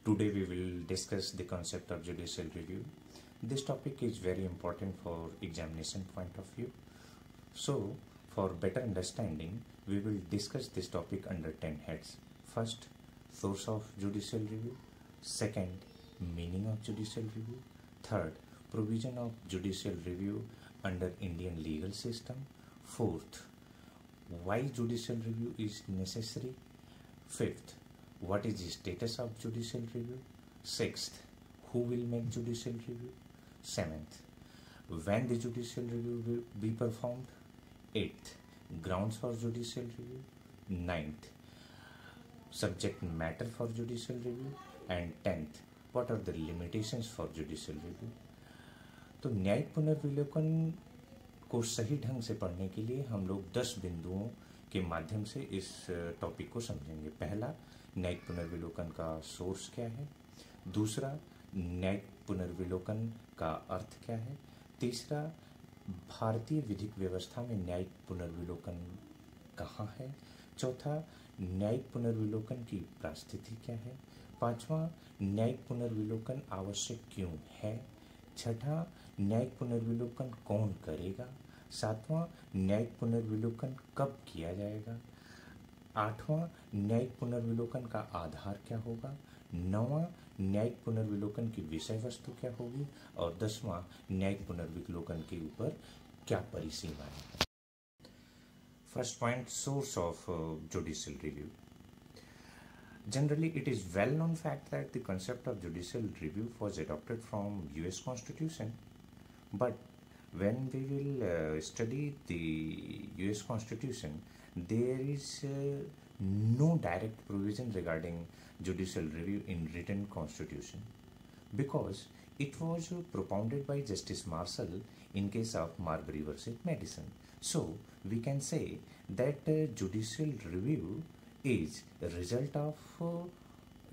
Today we will discuss the concept of judicial review. This topic is very important for examination point of view. So, for better understanding, we will discuss this topic under 10 heads. First, source of judicial review. Second, meaning of judicial review. Third, provision of judicial review under Indian legal system. Fourth, why judicial review is necessary. Fifth, what is the status of judicial review? Sixth, who will make judicial review? Seventh, when the judicial review will be performed? Eighth, grounds for judicial review. Ninth, subject matter for judicial review. And 10th, what are the limitations for judicial review? तो न्यायिक पुनर्विलोकन को सही ढंग से पढ़ने के लिए हम लोग 10 बिंदुओं के माध्यम से इस टॉपिक को समझेंगे। पहला, न्यायिक पुनर्विलोकन का सोर्स क्या है। दूसरा, न्यायिक पुनर्विलोकन का अर्थ क्या है। तीसरा, भारतीय विधिक व्यवस्था में न्यायिक पुनर्विलोकन कहाँ है। चौथा, न्यायिक पुनर्विलोकन की परिस्थिति क्या है। पांचवा, न्यायिक पुनर्विलोकन आवश्यक क्यों है। छठा, न्यायिक पुनर्विलोकन कौन करेगा। सातवां, न्यायिक पुनर्विलोकन कब किया जाएगा। आठवां, न्यायिक पुनर्विलोकन का आधार क्या होगा। नौवां, न्यायिक पुनर्विलोकन की विषय वस्तु क्या होगी। और 10वां, न्यायिक पुनर्विलोकन के ऊपर क्या परिसीमाएं हैं। First point, source of judicial review. Generally, it is well-known fact that the concept of judicial review was adopted from US Constitution. But when we will study the US Constitution, there is no direct provision regarding judicial review in written Constitution, because it was propounded by Justice Marshall in case of Marbury versus Madison. So we can say that judicial review is a result of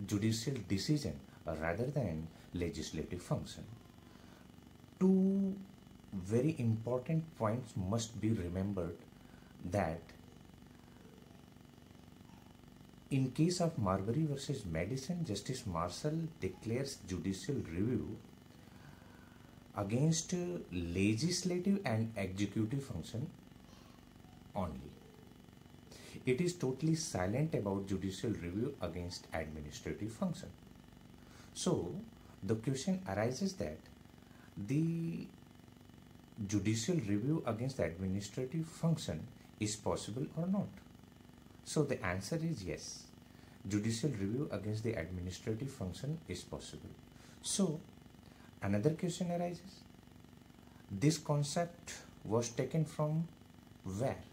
judicial decision rather than legislative function. Two very important points must be remembered, that in case of Marbury versus Madison, Justice Marshall declares judicial review against legislative and executive function only. It is totally silent about judicial review against administrative function. So the question arises that the judicial review against administrative function is possible or not. So the answer is yes. Judicial review against the administrative function is possible. So another question arises. This concept was taken from where?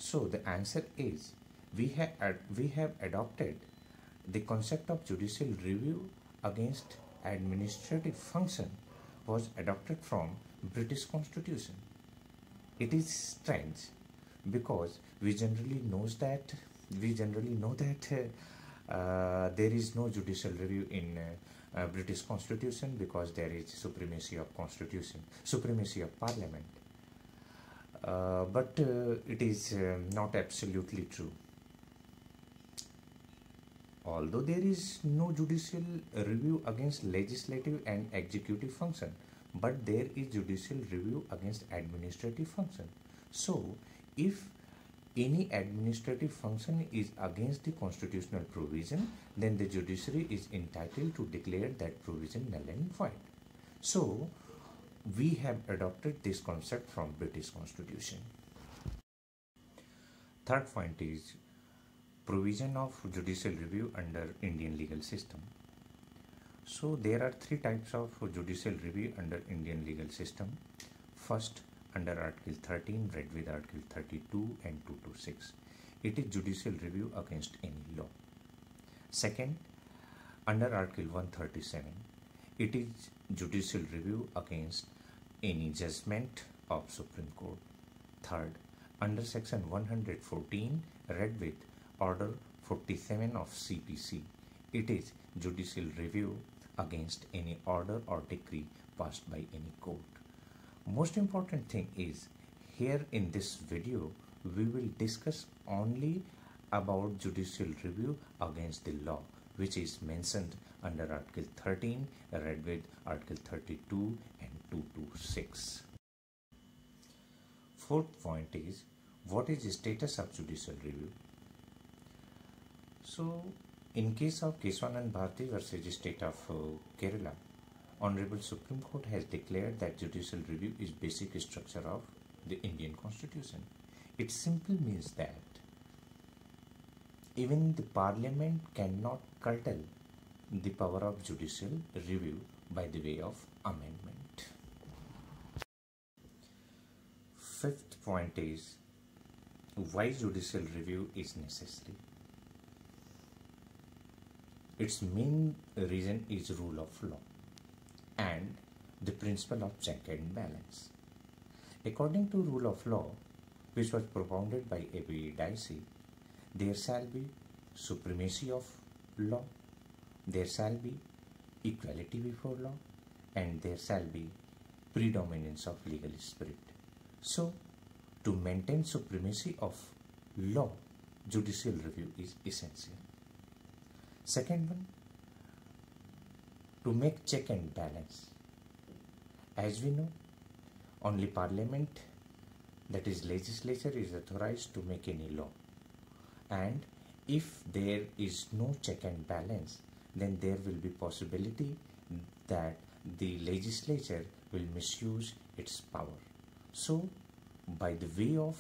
So the answer is we have adopted the concept of judicial review against administrative function was adopted from British Constitution. It is strange because we generally know that there is no judicial review in British Constitution, because there is supremacy of Constitution, supremacy of Parliament. But it is not absolutely true. Although there is no judicial review against legislative and executive function, but there is judicial review against administrative function. So if any administrative function is against the constitutional provision, then the judiciary is entitled to declare that provision null and void. So we have adopted this concept from British Constitution. Third point is provision of judicial review under Indian legal system. So there are three types of judicial review under Indian legal system. First, under Article 13, read with Article 32 and 226. It is judicial review against any law. Second, under Article 137, it is judicial review against any judgment of Supreme Court. Third, under Section 114, read with Order 47 of CPC, it is judicial review against any order or decree passed by any court. Most important thing is, here in this video, we will discuss only about judicial review against the law. which is mentioned under Article 13, read with Article 32 and 226. Fourth point is, what is the status of judicial review? So, in case of Keswanand Bharti versus the state of Kerala, Honorable Supreme Court has declared that judicial review is basic structure of the Indian Constitution. It simply means that even the Parliament cannot curtail the power of judicial review by the way of amendment. Fifth point is, why judicial review is necessary. Its main reason is rule of law and the principle of check and balance. According to rule of law, which was propounded by A.B. Dicey, there shall be supremacy of law, there shall be equality before law, and there shall be predominance of legal spirit. So, to maintain supremacy of law, judicial review is essential. Second one, to make check and balance. As we know, only Parliament, that is legislature, is authorized to make any law. And if there is no check and balance, then there will be possibility that the legislature will misuse its power. So, by the way of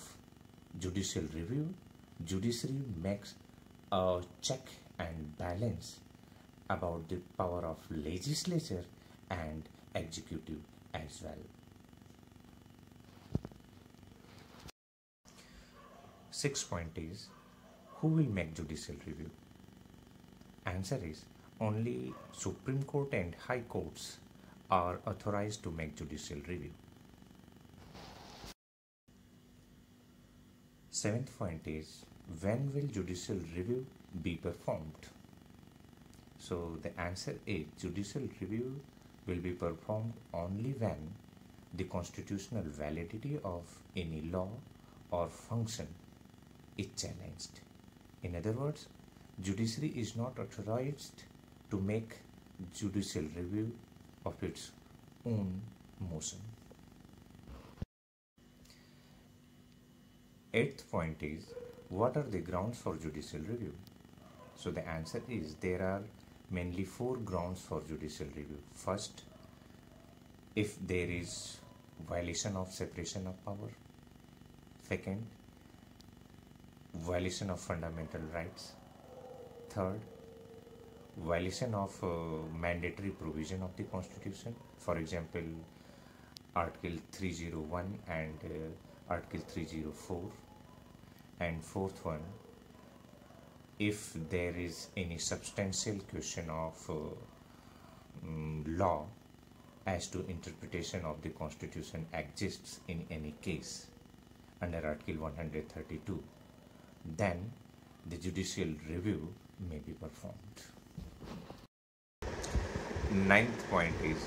judicial review, judiciary makes a check and balance about the power of legislature and executive as well. Sixth point is, who will make judicial review? Answer is, only Supreme Court and High Courts are authorized to make judicial review. Seventh point is, when will judicial review be performed? So the answer is, judicial review will be performed only when the constitutional validity of any law or function is challenged. In other words, judiciary is not authorized to make judicial review of its own motion. Eighth point is, what are the grounds for judicial review? So the answer is, there are mainly four grounds for judicial review. First, if there is violation of separation of power. Second, violation of fundamental rights. Third, violation of mandatory provision of the Constitution. For example, Article 301 and Article 304. And fourth one, if there is any substantial question of law as to interpretation of the Constitution exists in any case under Article 132, then the judicial review may be performed. Ninth point is,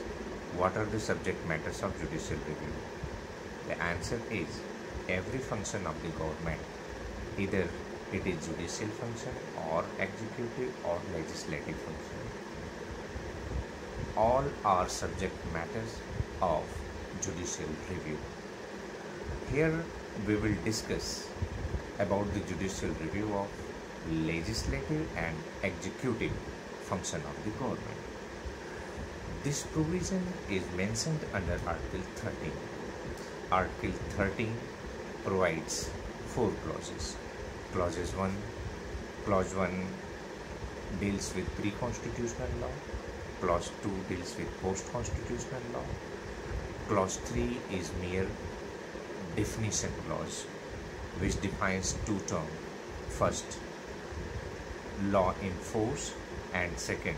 what are the subject matters of judicial review? The answer is, every function of the government, either it is judicial function or executive or legislative function, all are subject matters of judicial review. Here we will discuss about the judicial review of legislative and executive function of the government. This provision is mentioned under Article 13. Article 13 provides 4 clauses. Clause 1 deals with pre-constitutional law. Clause 2 deals with post-constitutional law. Clause 3 is mere definition clause, which defines 2 terms. First, law in force, and second,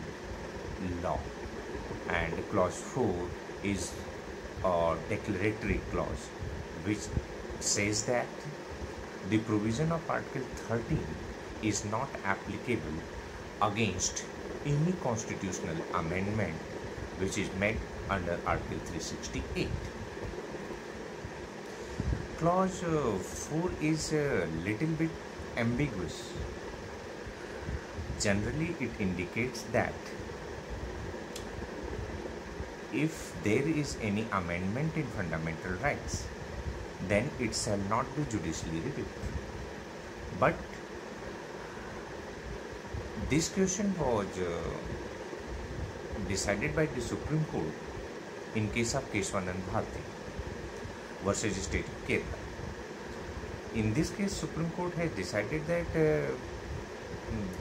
law. And clause 4 is a declaratory clause, which says that the provision of Article 13 is not applicable against any constitutional amendment which is made under Article 368. Clause 4 is a little bit ambiguous. generally it indicates that if there is any amendment in fundamental rights, then it shall not be judicially reviewed. But this question was decided by the Supreme Court in case of Keswanand Bharti versus State of Kerala. In this case, Supreme Court has decided that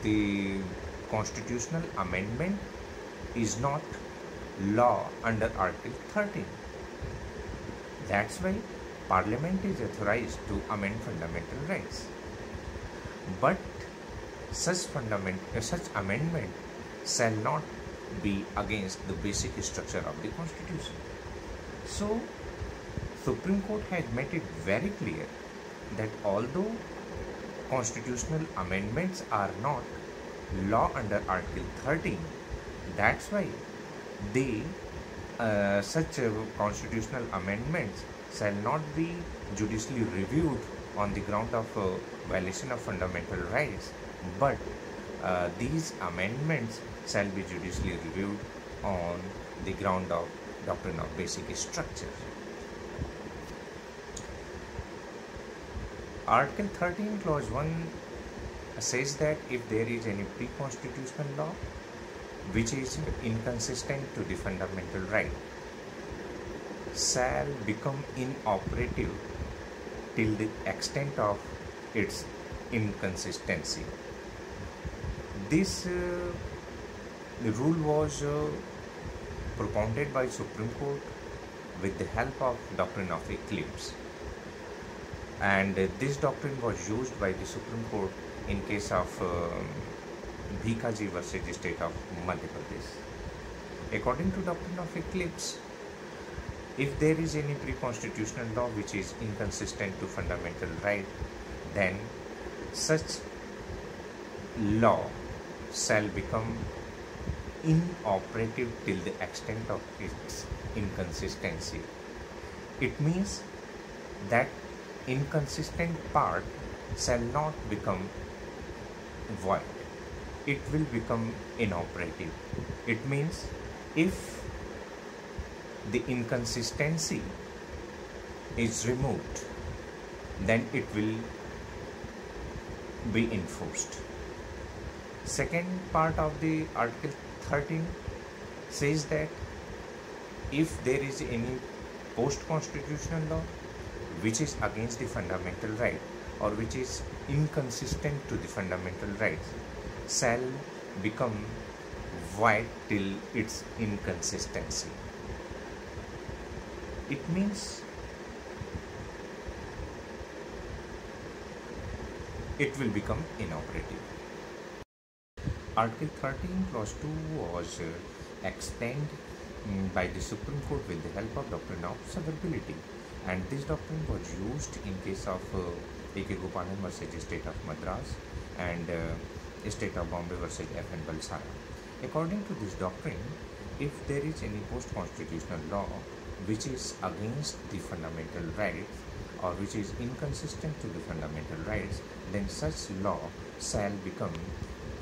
the constitutional amendment is not law under Article 13. That's why Parliament is authorized to amend fundamental rights. But such amendment shall not be against the basic structure of the Constitution. So, Supreme Court has made it very clear that although constitutional amendments are not law under Article 13, that's why such constitutional amendments shall not be judicially reviewed on the ground of violation of fundamental rights, but these amendments shall be judicially reviewed on the ground of doctrine of basic structure. Article 13 clause 1 says that if there is any pre-constitutional law which is inconsistent to the fundamental right, shall become inoperative till the extent of its inconsistency. This rule was propounded by Supreme Court with the help of doctrine of eclipse, and this doctrine was used by the Supreme Court in case of Bhikaji versus the State of Madhya Pradesh. According to doctrine of eclipse, if there is any pre-constitutional law which is inconsistent to fundamental right, then such law shall become inoperative till the extent of its inconsistency. It means that inconsistent part shall not become void. It will become inoperative. It means if the inconsistency is removed, then it will be enforced. Second part of the Article 13 says that if there is any post-constitutional law which is against the fundamental right or which is inconsistent to the fundamental rights, shall become void till its inconsistency. It means it will become inoperative. Article 13 clause 2 was explained by the Supreme Court with the help of doctrine of severability, and this doctrine was used in case of A.K. Gopalan versus State of Madras and State of Bombay versus F.N. Balsara. According to this doctrine, if there is any post-constitutional law which is against the fundamental rights or which is inconsistent to the fundamental rights, then such law shall become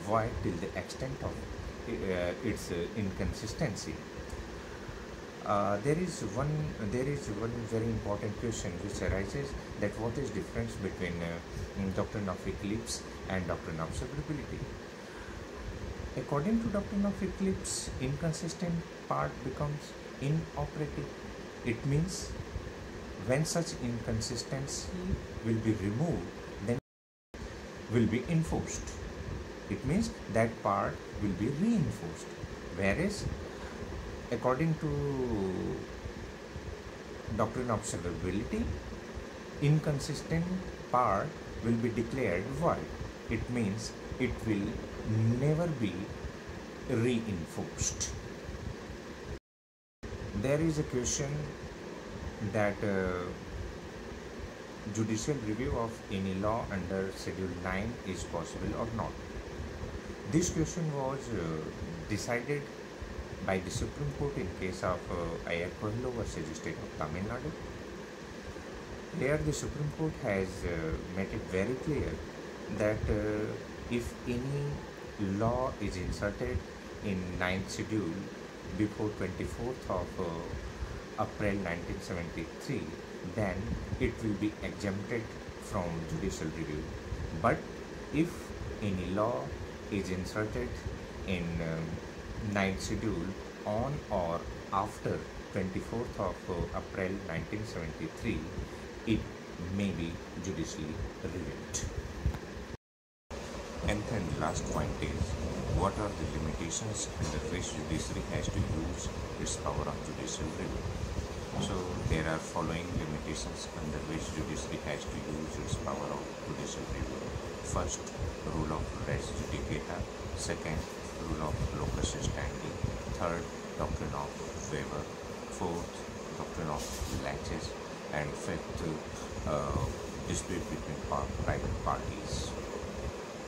void till the extent of its inconsistency. There is one very important question which arises, that what is difference between doctrine of eclipse and doctrine of severability. According to doctrine of eclipse, inconsistent part becomes inoperative. It means when such inconsistency will be removed, then will be enforced. It means that part will be reinforced. Whereas according to doctrine of severability, inconsistent part will be declared void. It means it will never be reinforced. There is a question that judicial review of any law under Schedule 9 is possible or not. This question was decided by the Supreme Court in case of Ayar Kohilo versus the State of Tamil Nadu. Here the Supreme Court has made it very clear that if any law is inserted in ninth schedule before 24th of April 1973, then it will be exempted from judicial review. But if any law is inserted in ninth schedule on or after 24th of April 1973, it may be judicially reviewed. And then last point is, what are the limitations under which judiciary has to use its power of judicial review? So there are following limitations under which judiciary has to use its power of judicial review. First, rule of res judicata. Second, rule of locus standi. Third, doctrine of waiver. Fourth, doctrine of laches. And fifth, dispute between private parties.